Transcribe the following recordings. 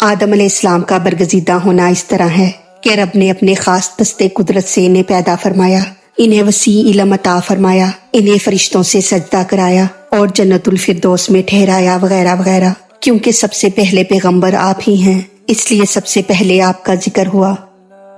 آدم علیہ السلام کا برگزیدہ ہونا اس طرح ہے کہ رب نے اپنے خاص دستے قدرت سے انہیں پیدا فرمایا، انہیں وسیع علم عطا فرمایا، انہیں فرشتوں سے سجدہ کرایا اور جنت الفردوس میں ٹھہرایا وغیرہ وغیرہ۔ کیونکہ سب سے پہلے پیغمبر آپ ہی ہیں، اس لیے سب سے پہلے آپ کا ذکر ہوا۔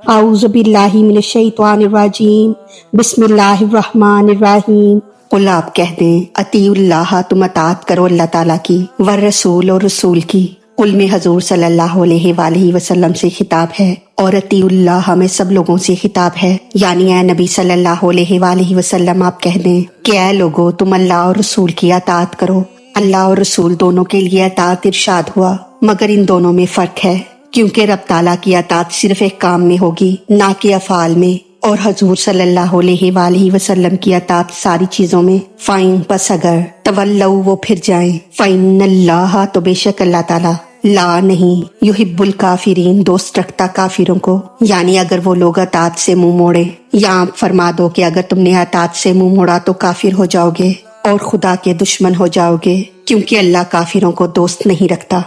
اعوذ باللہ من الشیطان الرجیم، بسم اللہ الرحمن الرحیم۔ قل آپ کہہ دیں، اطیعوا اللہ، تم اطاعت کرو اللہ تعالیٰ کی، والرسول اور رسول کی۔ قل میں حضور صلی اللہ علیہ وآلہ وسلم سے خطاب ہے، اور اطیعوا اللہ میں سب لوگوں سے خطاب ہے، یعنی اے نبی صلی اللہ علیہ وآلہ وسلم آپ کہہ دیں کہ اے لوگو تم اللہ اور رسول کی اطاعت کرو۔ اللہ اور رسول دونوں کے لیے اطاعت ارشاد ہوا، مگر ان دونوں میں فرق ہے، کیونکہ رب تعالیٰ کی اطاعت صرف ایک کام میں ہوگی، نہ کہ افعال میں، اور حضور صلی اللہ علیہ وآلہ وسلم کی اطاعت ساری چیزوں میں۔ فَإِن پس اگر تولوا وہ پھر جائیں، فَإِنَّ اللَّهَ تو بے شک اللہ تعالیٰ، لا نہیں، یحب الکافرین دوست رکھتا کافروں کو، یعنی اگر وہ لوگ اطاعت سے منہ موڑے، یا آپ فرما دو کہ اگر تم نے اطاعت سے منہ موڑا تو کافر ہو جاؤ گے اور خدا کے دشمن ہو جاؤ گے، کیونکہ اللہ کافروں کو دوست نہیں رکھتا۔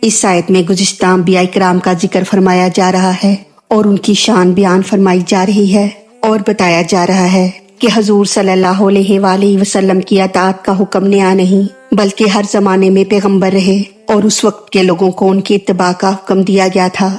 اس آیت میں گزشتہ انبیاء کرام کا ذکر فرمایا جا رہا ہے اور ان کی شان بیان فرمائی جا رہی ہے، اور بتایا جا رہا ہے کہ حضور صلی اللہ علیہ وآلہ وسلم کی اطاعت کا حکم نیا نہیں، بلکہ ہر زمانے میں پیغمبر رہے اور اس وقت کے لوگوں کو ان کی اتباع کا حکم دیا گیا تھا۔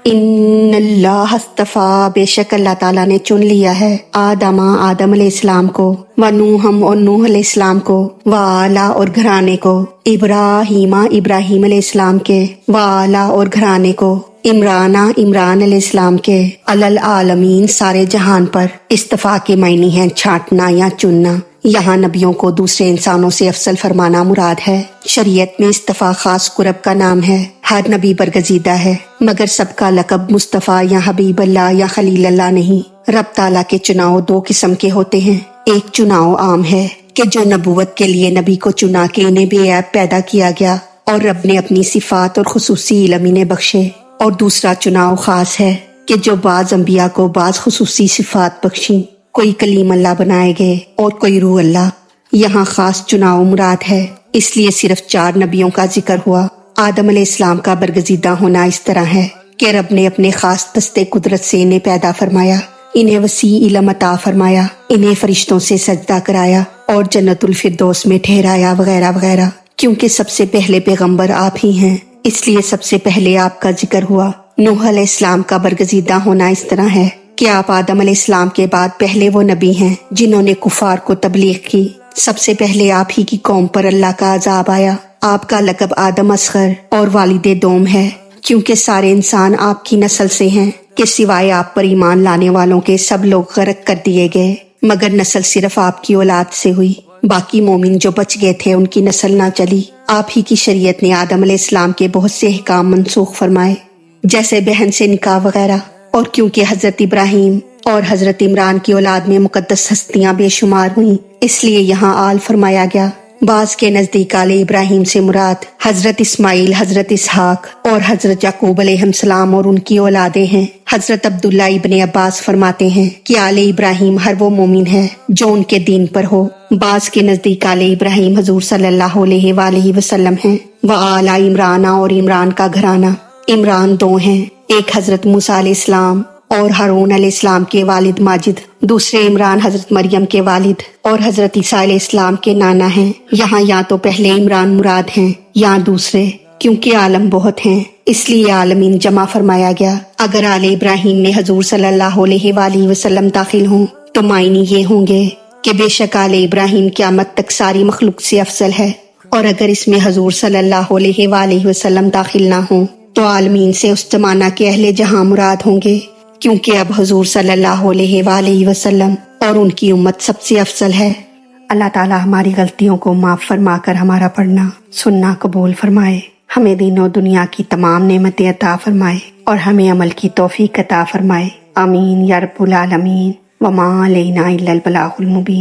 ان اللہ اصطفیٰ بے شک اللہ تعالیٰ نے چن لیا ہے آدم علیہ السلام کو، ونوحم اور نوح علیہ السلام کو، وآلا اور گھرانے کو، ابراہیم علیہ السلام کے، وآلا اور گھرانے کو، عمران علیہ السلام کے، العالمین سارے جہان پر۔ اصطفیٰ کے معنی ہیں چھانٹنا یا چننا، یہاں نبیوں کو دوسرے انسانوں سے افضل فرمانا مراد ہے۔ شریعت میں اصطفیٰ خاص قرب کا نام ہے، ہر نبی برگزیدہ ہے، مگر سب کا لقب مصطفیٰ یا حبیب اللہ یا خلیل اللہ نہیں۔ رب تعالیٰ کے چناؤ دو قسم کے ہوتے ہیں، ایک چناؤ عام ہے کہ جو نبوت کے لیے نبی کو چنا کے انہیں بے عیب پیدا کیا گیا اور رب نے اپنی صفات اور خصوصی علم انہیں بخشے، اور دوسرا چناؤ خاص ہے کہ جو بعض انبیاء کو بعض خصوصی صفات بخشیں، کوئی کلیم اللہ بنائے گئے اور کوئی روح اللہ۔ یہاں خاص چناؤ مراد ہے، اس لیے صرف 4 نبیوں کا ذکر ہوا۔ آدم علیہ السلام کا برگزیدہ ہونا اس طرح ہے کہ رب نے اپنے خاص دستے قدرت سے انہیں پیدا فرمایا، انہیں وسیع علم عطا فرمایا، انہیں فرشتوں سے سجدہ کرایا اور جنت الفردوس میں ٹھہرایا وغیرہ وغیرہ۔ کیونکہ سب سے پہلے پیغمبر آپ ہی ہیں، اس لیے سب سے پہلے آپ کا ذکر ہوا۔ نوح علیہ السلام کا برگزیدہ ہونا اس طرح ہے کہ آپ آدم علیہ السلام کے بعد پہلے وہ نبی ہیں جنہوں نے کفار کو تبلیغ کی۔ سب سے پہلے آپ ہی کی قوم پر اللہ کا عذاب آیا۔ آپ کا لقب آدم اصغر اور والد دوم ہے، کیونکہ سارے انسان آپ کی نسل سے ہیں، کہ سوائے آپ پر ایمان لانے والوں کے سب لوگ غرق کر دیے گئے، مگر نسل صرف آپ کی اولاد سے ہوئی۔ باقی مومن جو بچ گئے تھے ان کی نسل نہ چلی۔ آپ ہی کی شریعت نے آدم علیہ السلام کے بہت سے احکام منسوخ فرمائے، جیسے بہن سے نکاح وغیرہ، اور کیونکہ حضرت ابراہیم اور حضرت عمران کی اولاد میں مقدس ہستیاں بے شمار ہوئیں، اس لیے یہاں آل فرمایا گیا۔ بعض کے نزدیک آل ابراہیم سے مراد حضرت اسماعیل، حضرت اسحاق اور حضرت یعقوب علیہ السلام اور ان کی اولادیں ہیں۔ حضرت عبداللہ ابن عباس فرماتے ہیں کہ آل ابراہیم ہر وہ مومن ہے جو ان کے دین پر ہو۔ بعض کے نزدیک آل ابراہیم حضور صلی اللہ علیہ وآلہ وسلم ہیں۔ وآل عمران اور عمران کا گھرانہ۔ عمران 2 ہیں، ایک حضرت موسیٰ علیہ السلام اور ہارون علیہ السلام کے والد ماجد، دوسرے عمران حضرت مریم کے والد اور حضرت عیسیٰ علیہ السلام کے نانا ہیں۔ یہاں یا تو پہلے عمران مراد ہیں یا دوسرے، کیونکہ عالم بہت ہیں اس لیے عالمین جمع فرمایا گیا۔ اگر آل ابراہیم میں حضور صلی اللہ علیہ وآلہ وسلم داخل ہوں تو معنی یہ ہوں گے کہ بے شک آل ابراہیم قیامت تک ساری مخلوق سے افضل ہے، اور اگر اس میں حضور صلی اللہ علیہ وآلہ وسلم داخل نہ ہوں تو عالمین سے اس زمانہ کے اہل جہاں مراد ہوں گے، کیونکہ اب حضور صلی اللہ علیہ وآلہ وسلم اور ان کی امت سب سے افضل ہے۔ اللہ تعالی ہماری غلطیوں کو معاف فرما کر ہمارا پڑھنا سننا قبول فرمائے، ہمیں دین و دنیا کی تمام نعمتیں عطا فرمائے اور ہمیں عمل کی توفیق عطا فرمائے۔ آمین یا رب العالمین۔ وما علینا الا البلاغ المبین۔